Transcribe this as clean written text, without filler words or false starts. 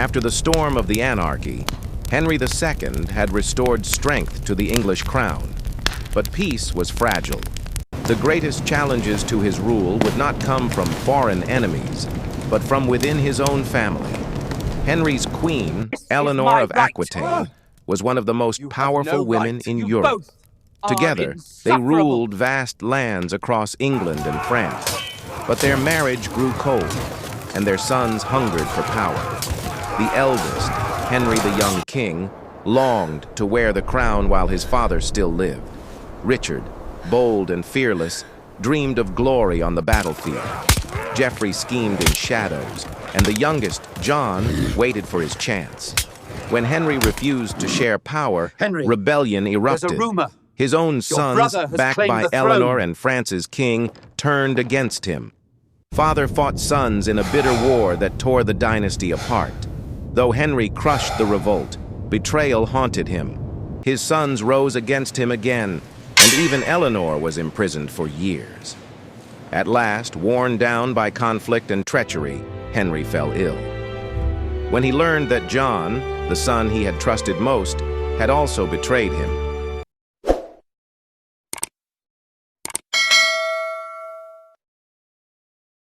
After the storm of the Anarchy, Henry II had restored strength to the English crown, but peace was fragile. The greatest challenges to his rule would not come from foreign enemies, but from within his own family. Henry's queen, Eleanor of Aquitaine, was one of the most powerful women in Europe. Together, they ruled vast lands across England and France. But their marriage grew cold, and their sons hungered for power. The eldest, Henry the young king, longed to wear the crown while his father still lived. Richard, bold and fearless, dreamed of glory on the battlefield. Geoffrey schemed in shadows, and the youngest, John, waited for his chance. When Henry refused to share power, rebellion erupted. There's a rumor. His own sons, backed by Eleanor and France's king, turned against him. Father fought sons in a bitter war that tore the dynasty apart. Though Henry crushed the revolt, betrayal haunted him. His sons rose against him again, and even Eleanor was imprisoned for years. At last, worn down by conflict and treachery, Henry fell ill. When he learned that John, the son he had trusted most, had also betrayed him,